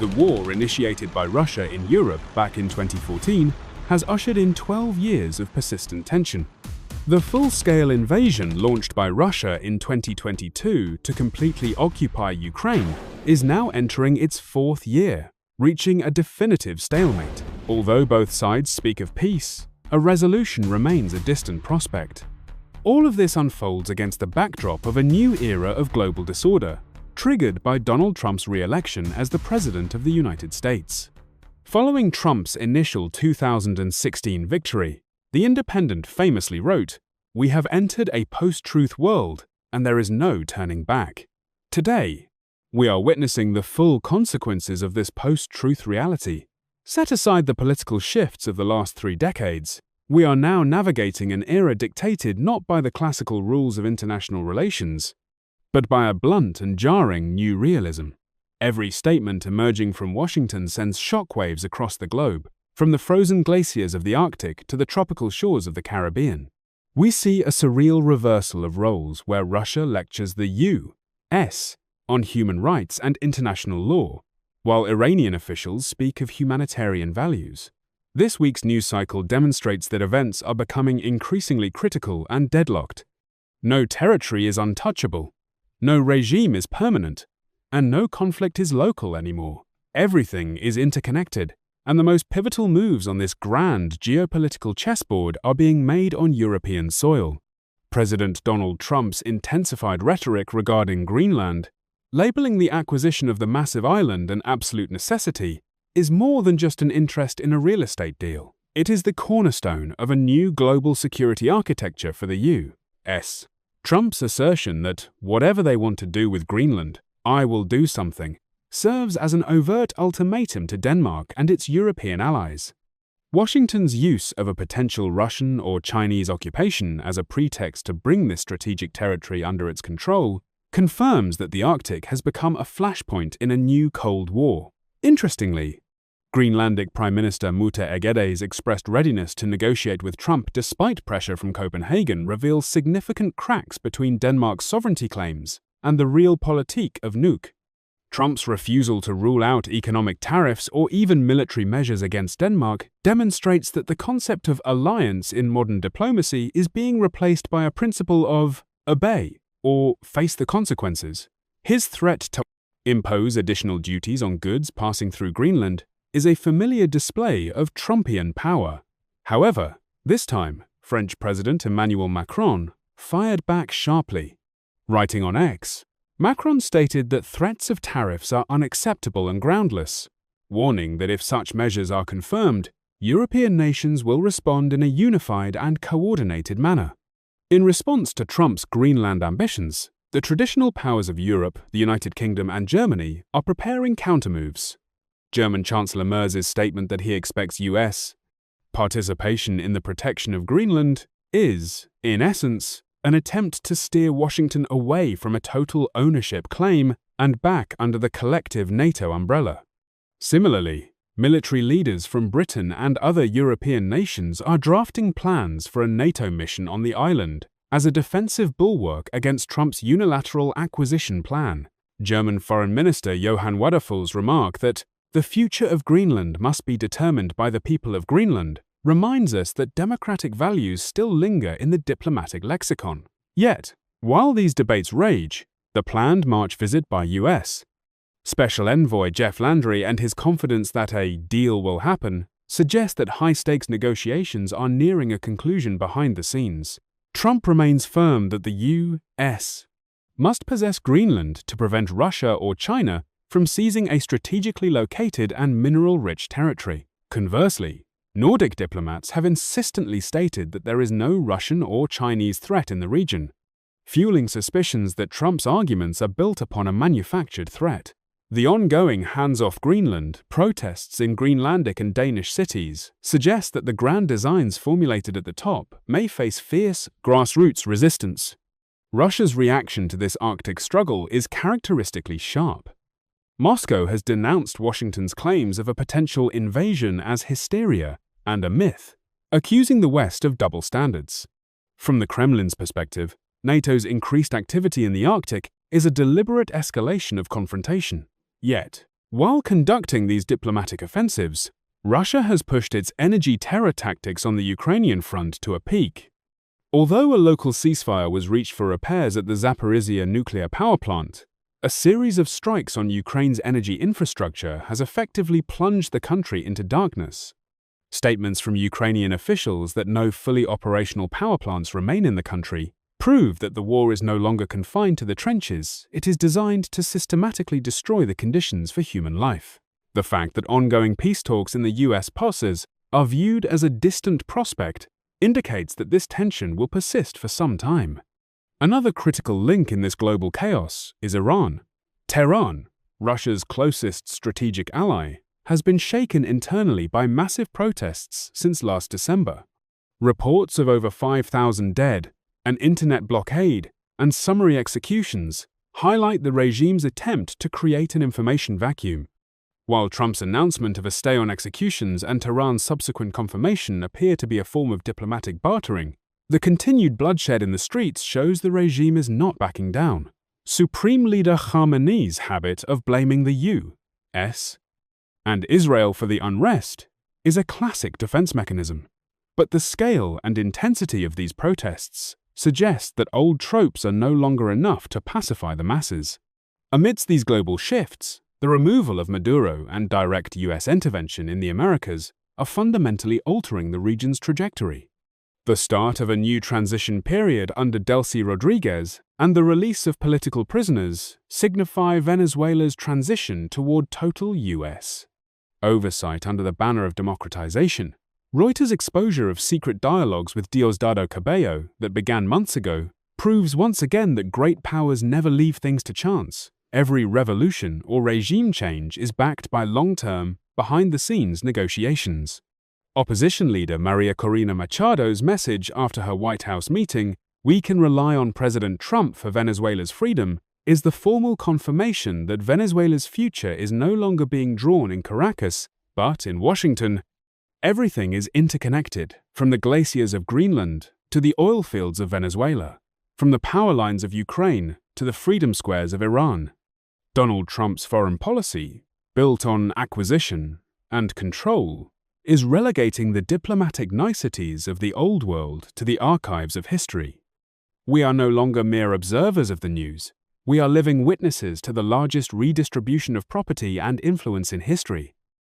The war initiated by Russia in Europe back in 2014 has ushered in 12 years of persistent tension. The full-scale invasion launched by Russia in 2022 to completely occupy Ukraine is now entering its fourth year, reaching a definitive stalemate. Although both sides speak of peace, a resolution remains a distant prospect. All of this unfolds against the backdrop of a new era of global disorder, triggered by Donald Trump's re-election as the President of the United States. Following Trump's initial 2016 victory, The Independent famously wrote, "We have entered a post-truth world, and there is no turning back." Today, we are witnessing the full consequences of this post-truth reality. Set aside the political shifts of the last 3 decades, we are now navigating an era dictated not by the classical rules of international relations, but by a blunt and jarring new realism. Every statement emerging from Washington sends shockwaves across the globe, from the frozen glaciers of the Arctic to the tropical shores of the Caribbean. We see a surreal reversal of roles where Russia lectures the U.S. on human rights and international law, while Iranian officials speak of humanitarian values. This week's news cycle demonstrates that events are becoming increasingly critical and deadlocked. No territory is untouchable, no regime is permanent, and no conflict is local anymore. Everything is interconnected, and the most pivotal moves on this grand geopolitical chessboard are being made on European soil. President Donald Trump's intensified rhetoric regarding Greenland, labeling the acquisition of the massive island an absolute necessity, is more than just an interest in a real estate deal. It is the cornerstone of a new global security architecture for the U.S. Trump's assertion that whatever they want to do with Greenland, I will do something, serves as an overt ultimatum to Denmark and its European allies. Washington's use of a potential Russian or Chinese occupation as a pretext to bring this strategic territory under its control confirms that the Arctic has become a flashpoint in a new Cold War. Interestingly, Greenlandic Prime Minister Mute Egede's expressed readiness to negotiate with Trump despite pressure from Copenhagen reveals significant cracks between Denmark's sovereignty claims and the realpolitik of Nuuk. Trump's refusal to rule out economic tariffs or even military measures against Denmark demonstrates that the concept of alliance in modern diplomacy is being replaced by a principle of obey or face the consequences. His threat to impose additional duties on goods passing through Greenland is a familiar display of Trumpian power. However, this time, French President Emmanuel Macron fired back sharply. Writing on X, Macron stated that threats of tariffs are unacceptable and groundless, warning that if such measures are confirmed, European nations will respond in a unified and coordinated manner. In response to Trump's Greenland ambitions, the traditional powers of Europe, the United Kingdom, and Germany are preparing countermoves. German Chancellor Merz's statement that he expects U.S. participation in the protection of Greenland is, in essence, an attempt to steer Washington away from a total ownership claim and back under the collective NATO umbrella. Similarly, military leaders from Britain and other European nations are drafting plans for a NATO mission on the island as a defensive bulwark against Trump's unilateral acquisition plan. German Foreign Minister Johann Wadephul's remark that the future of Greenland must be determined by the people of Greenland reminds us that democratic values still linger in the diplomatic lexicon. Yet, while these debates rage, the planned March visit by U.S. Special Envoy Jeff Landry and his confidence that a deal will happen suggest that high-stakes negotiations are nearing a conclusion behind the scenes. Trump remains firm that the U.S. must possess Greenland to prevent Russia or China from seizing a strategically located and mineral-rich territory. Conversely, Nordic diplomats have insistently stated that there is no Russian or Chinese threat in the region, fueling suspicions that Trump's arguments are built upon a manufactured threat. The ongoing hands-off Greenland protests in Greenlandic and Danish cities suggest that the grand designs formulated at the top may face fierce grassroots resistance. Russia's reaction to this Arctic struggle is characteristically sharp. Moscow has denounced Washington's claims of a potential invasion as hysteria and a myth, accusing the West of double standards. From the Kremlin's perspective, NATO's increased activity in the Arctic is a deliberate escalation of confrontation. Yet, While conducting these diplomatic offensives, Russia has pushed its energy terror tactics on the Ukrainian front to a peak. Although a local ceasefire was reached for repairs at the Zaporizhzhia nuclear power plant, a series of strikes on Ukraine's energy infrastructure has effectively plunged the country into darkness. Statements from Ukrainian officials that no fully operational power plants remain in the country prove that the war is no longer confined to the trenches. It is designed to systematically destroy the conditions for human life. The fact that ongoing peace talks in the US pulses are viewed as a distant prospect indicates that this tension will persist for some time. Another critical link in this global chaos is Iran. Tehran, Russia's closest strategic ally, has been shaken internally by massive protests since last December. Reports of over 5,000 dead, an internet blockade, and summary executions highlight the regime's attempt to create an information vacuum. While Trump's announcement of a stay on executions and Tehran's subsequent confirmation appear to be a form of diplomatic bartering, the continued bloodshed in the streets shows the regime is not backing down. Supreme Leader Khamenei's habit of blaming the U.S. and Israel for the unrest is a classic defense mechanism. But the scale and intensity of these protests suggest that old tropes are no longer enough to pacify the masses. Amidst these global shifts, the removal of Maduro and direct US intervention in the Americas are fundamentally altering the region's trajectory. The start of a new transition period under Delcy Rodriguez and the release of political prisoners signify Venezuela's transition toward total US oversight under the banner of democratization. Reuters' exposure of secret dialogues with Diosdado Cabello that began months ago proves once again that great powers never leave things to chance. Every revolution or regime change is backed by long-term, behind-the-scenes negotiations. Opposition leader Maria Corina Machado's message after her White House meeting, "We can rely on President Trump for Venezuela's freedom," is the formal confirmation that Venezuela's future is no longer being drawn in Caracas, but in Washington. Everything is interconnected, from the glaciers of Greenland to the oil fields of Venezuela, from the power lines of Ukraine to the freedom squares of Iran. Donald Trump's foreign policy, built on acquisition and control, is relegating the diplomatic niceties of the old world to the archives of history. We are no longer mere observers of the news. We are living witnesses to the largest redistribution of property and influence in history.